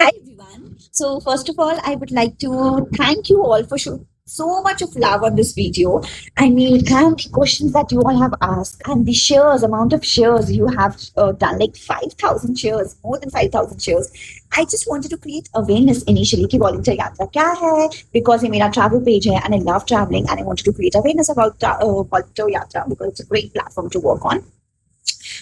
Hi everyone. So first of all, I would like to thank you all for showing so much of love on this video. I mean, and the questions that you all have asked, and the shares, amount of shares you have done, like 5,000 shares, more than 5,000 shares. I just wanted to create awareness initially कि volunteer यात्रा क्या है, because ये मेरा travel page है and I love traveling and I wanted to create awareness about volunteer यात्रा because it's a great platform to work on.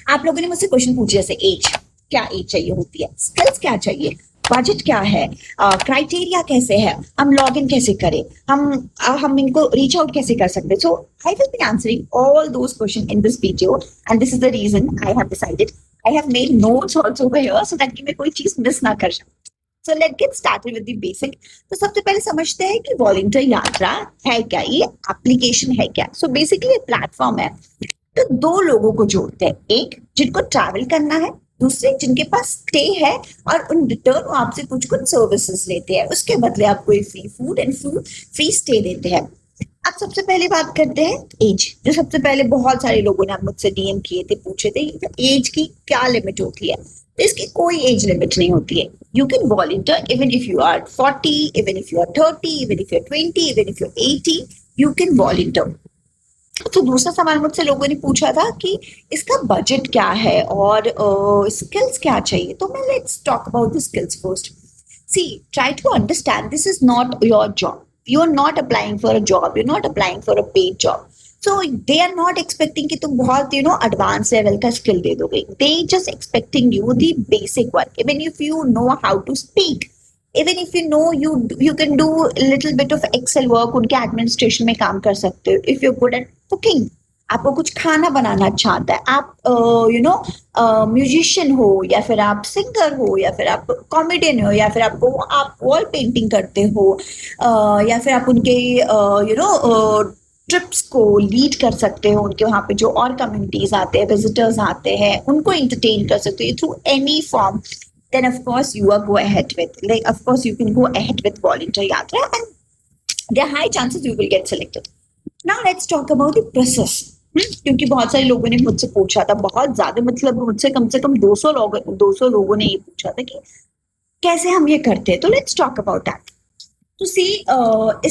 आप लोगों ने मुझसे क्वेश्चन पूछे जैसे एज, क्या एज चाहिए होती है, स्किल्स क्या चाहिए, बजट क्या है, क्राइटेरिया कैसे है, हम लॉग इन कैसे करें, हम इनको रीच आउट कैसे कर सकते हैं. So I will be answering all those question in this video and this is the reason I have decided I have made notes also over here so that कि मैं कोई चीज मिस ना कर सकूं. So let get started with the basic. तो सबसे पहले समझते हैं कि वॉलंटियर यात्रा है क्या, ये एप्लीकेशन है क्या. सो बेसिकली ये प्लेटफॉर्म है तो दो लोगों को जोड़ते हैं, एक जिनको ट्रैवल करना है, दूसरे जिनके पास स्टे है और उन रिटर्न वो आपसे कुछ कुछ सर्विसेज लेते हैं, उसके बदले आपको free food and free stay देते हैं. अब सबसे पहले बात करते हैं एज. जो सबसे पहले बहुत सारे लोगों ने मुझसे डीएम किए थे, पूछे थे एज की क्या लिमिट होती है. तो इसकी कोई एज लिमिट नहीं होती है. You can volunteer even if you are 40, even if you are 30, even if you are 20, even if you are 80, you can volunteer. तो दूसरा सवाल मुझसे लोगों ने पूछा था कि इसका बजट क्या है और स्किल्स क्या चाहिए. तो मैं let's talk about the skills first. See, try to understand this is not your job. You are not applying for a job, you are not applying for a paid job. So they are not expecting कि तुम बहुत advance level का skill दे दोगे. They just expecting you the basic work. Even if you know how to speak, even if you know you can do little bit of excel work, उनके administration में काम कर सकते हो. If you good at cooking, आपको कुछ खाना बनाना अच्छा आता है, आप म्यूजिशियन हो या फिर आप सिंगर हो या फिर आप कॉमेडियन हो या फिर आप वॉल पेंटिंग करते हो, या फिर आप उनके ट्रिप्स को लीड कर सकते हो. उनके वहाँ पे जो और कम्युनिटीज आते हैं, विजिटर्स आते हैं, उनको इंटरटेन कर सकते हो through any form. Then of course you are go ahead with, like of course you can go ahead with volunteer yatra and there are high chances you will get selected. Now let's talk about the process. क्योंकि बहुत सारे लोगों ने मुझसे पूछा था, बहुत ज्यादा, मतलब मुझसे कम से कम 200 लोगों ने ये पूछा था कि कैसे हम ये करते हैं. तो लेट्स टॉक अबाउट दैट. तो सी,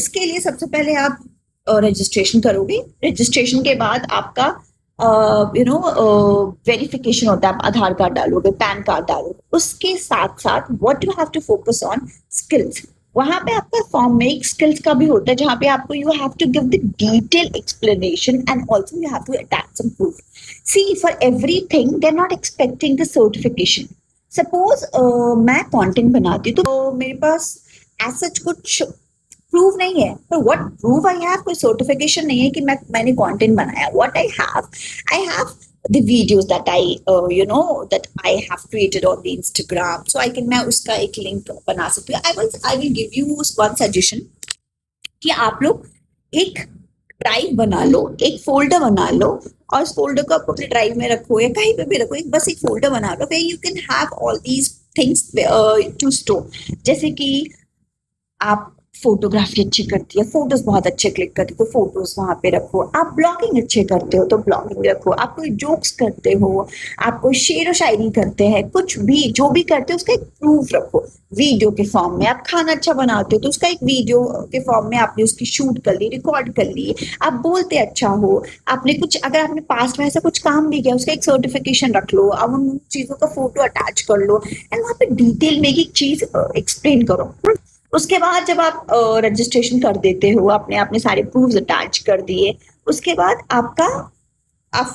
इसके लिए सबसे पहले आप रजिस्ट्रेशन करोगे. रजिस्ट्रेशन के बाद आपका वेरिफिकेशन होता है. आप आधार कार्ड डालोगे, पैन कार्ड डालोगे. उसके साथ साथ what you have to focus on skills. वहां पे आपका फॉर्म में एक स्किल्स का भी होता है जहां पे आपको you have to give the detail explanation and also you have to attach some proof. See, for everything they are not expecting the certification. Suppose मैं कंटेंट बनाती हूँ तो मेरे पास ऐसा कुछ प्रूव नहीं है. पर व्हाट प्रूव आई हैव, कोई सर्टिफिकेशन नहीं है कि मैंने कंटेंट बनाया. What I have the videos that that I have created on the Instagram, so मैं उसका एक लिंक बना सकती हूँ. I will give you one suggestion कि आप लोग एक ड्राइव बना लो, एक फोल्डर बना लो और उस फोल्डर को आप अपने ड्राइव में रखो या कहीं पे भी रखो. बस एक फोल्डर बना लो where you can have all these things to store. जैसे कि आप फोटोग्राफी अच्छी करती है, फोटोज बहुत अच्छे क्लिक करती है तो फोटोज वहां पे रखो. आप ब्लॉगिंग अच्छे करते हो तो ब्लॉगिंग रखो. आप कोई जोक्स करते हो, आप कोई शेर व शायरी करते हैं, कुछ भी जो भी करते हो उसका एक प्रूफ रखो वीडियो के फॉर्म में. आप खाना अच्छा बनाते हो तो उसका एक वीडियो के फॉर्म में आपने उसकी शूट कर ली, रिकॉर्ड कर ली. आप बोलते अच्छा हो, आपने कुछ, अगर आपने पास्ट में ऐसा कुछ काम भी किया उसका एक सर्टिफिकेशन रख लो. अब उन चीजों का फोटो अटैच कर लो एंड वहां पे डिटेल में एक चीज एक्सप्लेन करो. उसके बाद जब आप रजिस्ट्रेशन कर देते हो, आपने सारे प्रूफ्स अटैच कर दिए, उसके बाद आप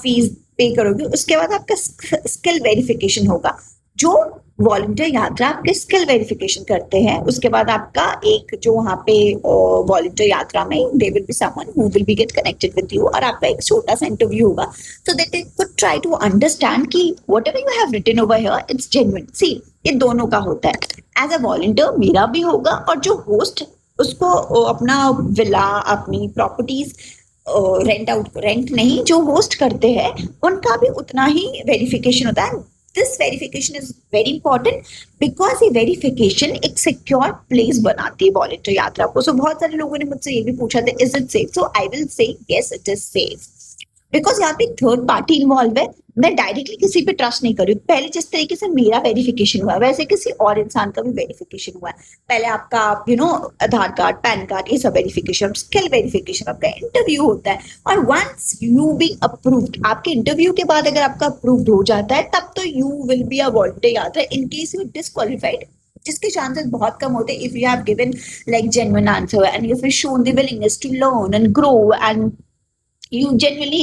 फीस पे करोगे. उसके बाद आपका स्किल वेरिफिकेशन होगा. जो वॉलंटियर यात्रा आपके स्किल वेरिफिकेशन करते हैं, उसके बाद आपका एक जो वहाँ पे वॉलंटियर यात्रा में they will be someone who will be get connected with you और आपका एक छोटा सा इंटरव्यू होगा. So that they could try to understand कि whatever you have written over here it's genuine. See, ये दोनों का होता है. एज अ वॉलंटियर मेरा भी होगा और जो होस्ट उसको अपना विला, अपनी प्रॉपर्टीज रेंट नहीं, जो होस्ट करते हैं उनका भी उतना ही वेरिफिकेशन होता है. This verification is very important because ये वेरिफिकेशन एक सिक्योर प्लेस बनाती है वॉलंटियर यात्रा को. सो बहुत सारे लोगों ने मुझसे ये भी पूछा था is it safe. So I will say yes it is safe because यहाँ पे थर्ड पार्टी इन्वॉल्व है. मैं डायरेक्टली किसी पे ट्रस्ट नहीं कर रही हूँ। पहले जिस तरीके से मेरा वेरिफिकेशन हुआ है वैसे किसी और इंसान का भी वेरिफिकेशन हुआ है। पहले आपका आधार कार्ड, पैन कार्ड, ये सब वेरिफिकेशन, स्किल वेरिफिकेशन, आपका इंटरव्यू होता है, और वंस यू बी अप्रूव्ड, आपके इंटरव्यू के बाद अगर आपका अप्रूव्ड हो जाता है तब तो you will be a volunteer यात्रा। इन केस यू डिस्क्वालिफाइड, जिसके चांसेस बहुत कम होते हैं, if you have given like genuine answer and if you shown the willingness to learn and grow and you genuinely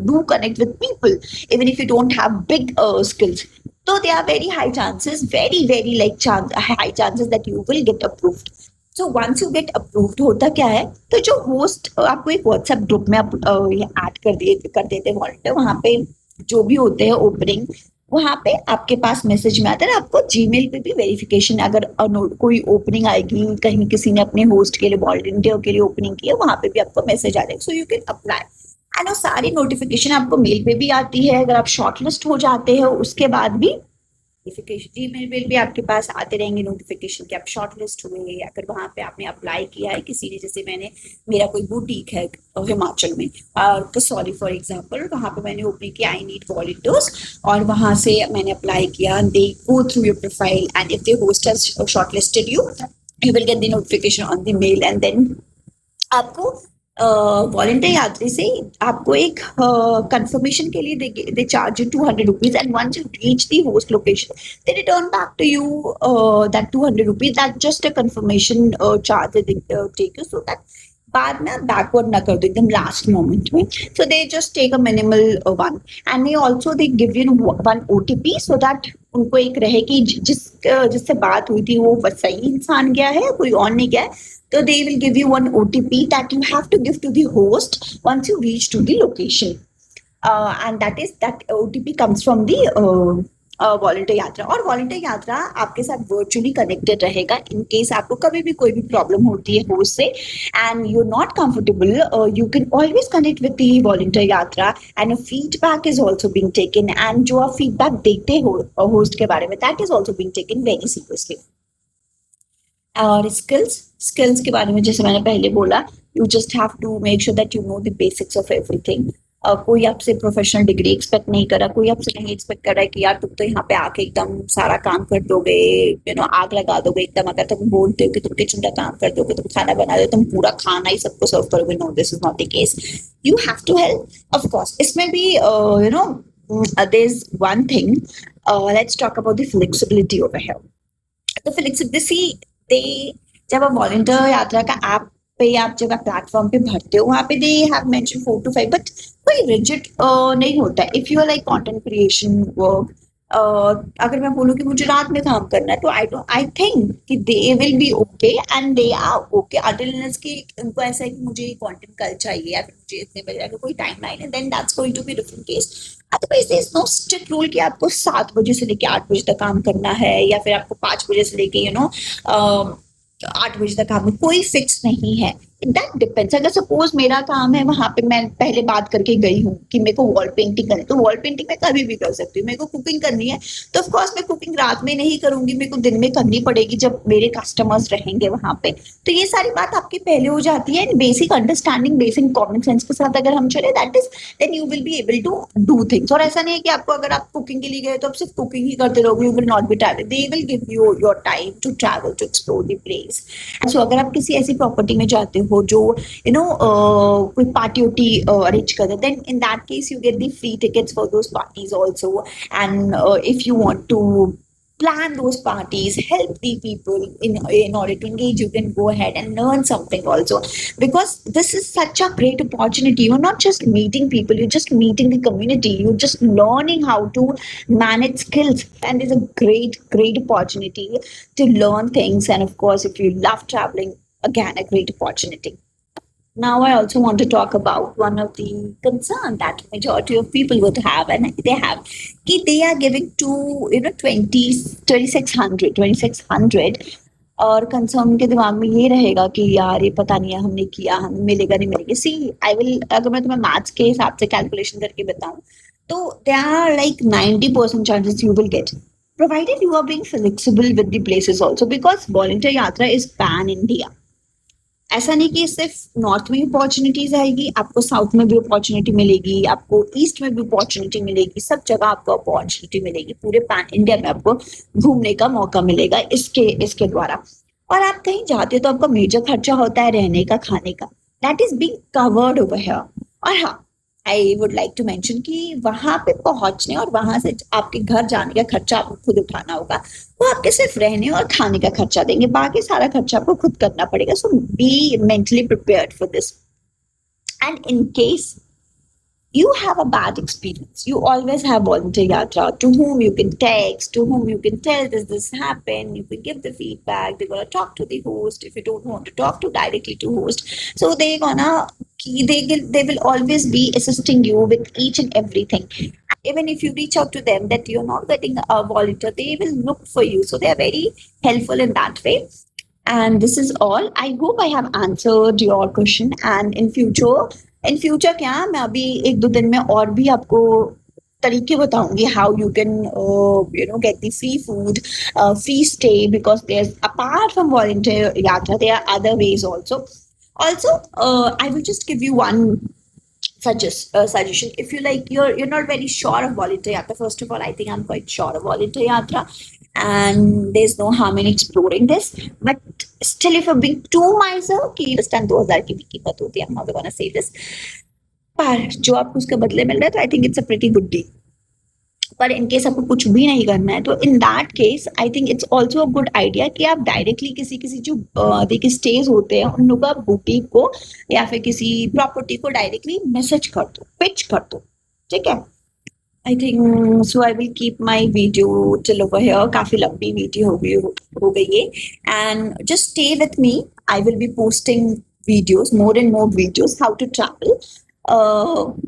do connect with people even if you don't have big skills, so there are very high chances, very like high chances that you will get approved. So once you get approved, होता क्या है, तो जो host आपको एक WhatsApp group में add कर देते हैं वॉलंटियर, वहां पे जो भी होते हैं ओपनिंग, वहां पे आपके पास मैसेज में आता है। आपको जीमेल पे भी वेरिफिकेशन, अगर कोई ओपनिंग आएगी कहीं, किसी ने अपने होस्ट के लिए, वॉलंटियर के लिए ओपनिंग की है, वहां पे भी आपको मैसेज आ जाएगा, so you can apply. And वो सारी नोटिफिकेशन आपको मेल पे भी आती है। अगर आप शॉर्टलिस्ट हो जाते हैं उसके बाद भी नोटिफिकेशन जीमेल पे भी आपके पास आते रहेंगे नोटिफिकेशन कि आप शॉर्टलिस्ट हुए। अगर वहां पे आपने अप्लाई किया है किसी ने, जैसे मेरा कोई बुटीक है हिमाचल में, और सॉरी फॉर एग्जांपल, वहां पे मैंने ओपनिंग किया आई नीड वॉलंटियर्स, और वहां से मैंने अप्लाई किया, they go through your profile and if the host has shortlisted you, you will get the notification on the mail, and then आपको वॉलंटियर यात्री से आपको एक कंफर्मेशन के लिए they charge you 200 rupees, and once you reach the host location they return back to you that 200 rupees, that just a confirmation charge they take you, so that बाद में backward ना कर दो एकदम लास्ट मोमेंट में। So they just take a minimal one, and they also they give you one OTP, so that उनको एक रहे कि जिससे बात हुई थी वो सही इंसान गया है, कोई और नहीं गया है। So they will give you one OTP that you have to give to the host once you reach to the location, and that OTP comes from the volunteer यात्रा। और वॉलंटियर यात्रा आपके साथ वर्चुअली कनेक्टेड रहेगा in case आपको कभी भी कोई भी प्रॉब्लम होती है होस्ट से and you are not comfortable, you can always connect with the volunteer Yatra, and feedback is also being taken, and जो आप फीडबैक देते हो होस्ट के बारे में, that is also being taken very seriously. और स्किल्स के बारे में जैसे मैंने पहले बोला, you just have to make sure that you know the basics of everything. कोई आपसे प्रोफेशनल डिग्री एक्सपेक्ट नहीं कर रहा, कोई आपसे नहीं एक्सपेक्ट कर रहा है कि यार तुम तो यहाँ पे आके एकदम सारा काम कर दोगे, आग लगा दोगे एकदम। अगर तुम बोलते हो कि तुम किचन का काम कर दोगे, तुम खाना बना दो, तुम पूरा खाना ही सबको सर्व करोगे, no, this is not the case. You have to help, of course. इसमें भी there is one thing, let's talk about the flexibility over here. The flexibility जब आप वॉलंटियर यात्रा का ऐप पे आप जब आप प्लेटफॉर्म पे भरते हो, वहां पे they have mention 4 to 5, but कोई रिजिड नहीं होता है। If you are like content creation work, अगर मैं बोलूँ कि मुझे रात में काम करना है, तो आई थिंक कि they will be okay and they are okay until कि उनको ऐसा है कि मुझे कंटेंट कल चाहिए या फिर मुझे इतने बजे, अगर कोई टाइम लाइन है then that's going to be different case. Otherwise there is no strict rule कि आपको 7 बजे से लेके 8 बजे तक काम करना है, या फिर आपको 5 बजे से लेके 8 बजे तक काम, कोई फिक्स नहीं है। That depends. अगर सपोज मेरा काम है, वहां पे मैं पहले बात करके गई हूँ कि मेरे को वॉल पेंटिंग करनी है, तो वॉल पेंटिंग मैं कभी भी कर सकती हूँ। मेरे को कुकिंग करनी है तो ऑफ कोर्स मैं कुकिंग रात में नहीं करूंगी, मेरे को दिन में करनी पड़ेगी जब मेरे कस्टमर्स रहेंगे वहां पे। तो ये सारी बात आपकी पहले हो जाती है। Basic understanding, basic common sense के साथ अगर हम चले, that is then you will be able to do things. और ऐसा नहीं है कि आपको, अगर आप कुकिंग के लिए गए तो आप सिर्फ कुकिंग ही करते रहोगे, you will not be travel, they will give you your time to travel, to explore the place. So अगर आप किसी ऐसी प्रॉपर्टी में जाते हो जो कोई पार्टी उटी अरेंज कर दे, then in that case you get the free tickets for those parties also, and if you want to plan those parties, help the people in order to engage, you can go ahead and learn something also, because this is such a great opportunity. You're not just meeting people, you're just meeting the community, you're just learning how to manage skills, and it's a great opportunity to learn things. And of course, if you love traveling, again a great opportunity. Now I also want to talk about one of the concern that majority of people would have, and they have, कि they are giving to 2600, और concern उनके दिमाग में ये रहेगा कि यार ये पता नहीं है हमने किया, हमें मिलेगा नहीं मिलेगा। सी आई विल, अगर मैं तुम्हें मैथ्स के हिसाब से कैलकुलेशन करके बताऊं, तो there are like 90% chances you will get, provided you are being flexible with the places also, because volunteer yatra is pan India. ऐसा नहीं कि सिर्फ नॉर्थ में अपॉर्चुनिटीज आएगी, आपको साउथ में भी अपॉर्चुनिटी मिलेगी, आपको ईस्ट में भी अपॉर्चुनिटी मिलेगी, सब जगह आपको अपॉर्चुनिटी मिलेगी, पूरे पैन इंडिया में आपको घूमने का मौका मिलेगा इसके इसके द्वारा। और आप कहीं जाते हो तो आपका मेजर खर्चा होता है रहने का, खाने का, that is being covered over here. और हाँ, I would like to mention कि वहां पे पहुंचने और वहां से आपके घर जाने का खर्चा आपको खुद उठाना होगा। वो आपके सिर्फ रहने और खाने का खर्चा देंगे, बाकी सारा खर्चा आपको खुद करना पड़ेगा। So be mentally prepared for this. And in case you have a bad experience, you always have volunteer yatra to whom you can text, to whom you can tell this happened, you can give the feedback, they're gonna talk to the host if you don't want to talk to directly to host. So they're gonna they will always be assisting you with each and everything. Even if you reach out to them that you're not getting a volunteer, they will look for you, so they are very helpful in that way. And this is all. I hope I have answered your question. And in future क्या, मैं अभी एक दो दिन में और भी आपको तरीके बताऊंगी how you can get the free food, free stay, because there's, apart from volunteer yatra, there are other ways also. I will just give you one suggestion. If you like, you're not very sure of volunteer yatra. First of all, I think I'm quite sure of volunteer yatra, and there's no harm in exploring this. But still, if you're being too miser, कि इस time 2000 की भी कीमत होती है, I'm not gonna say this, पर जो आपको उसके बदले मिल रहा है, तो I think it's a pretty good deal. पर इनकेस आपको कुछ भी नहीं करना है, तो in that case I think it's also a good idea कि आप डायरेक्टली किसी किसी जो देखिए स्टेज होते हैं उन लोगों का बुटीक को या फिर किसी प्रॉपर्टी को डायरेक्टली मैसेज कर दो, पिच कर दो, ठीक है। I think so I will keep my video till over here, काफी लंबी वीडियो हो गई है। And just stay with me, I will B posting videos, more and more videos, how to travel,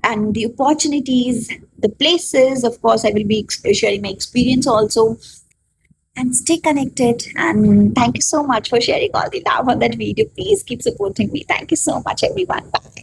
and the opportunities, the places. Of course, I will be sharing my experience also. And stay connected. And thank you so much for sharing all the love on that video. Please keep supporting me. Thank you so much, everyone. Bye.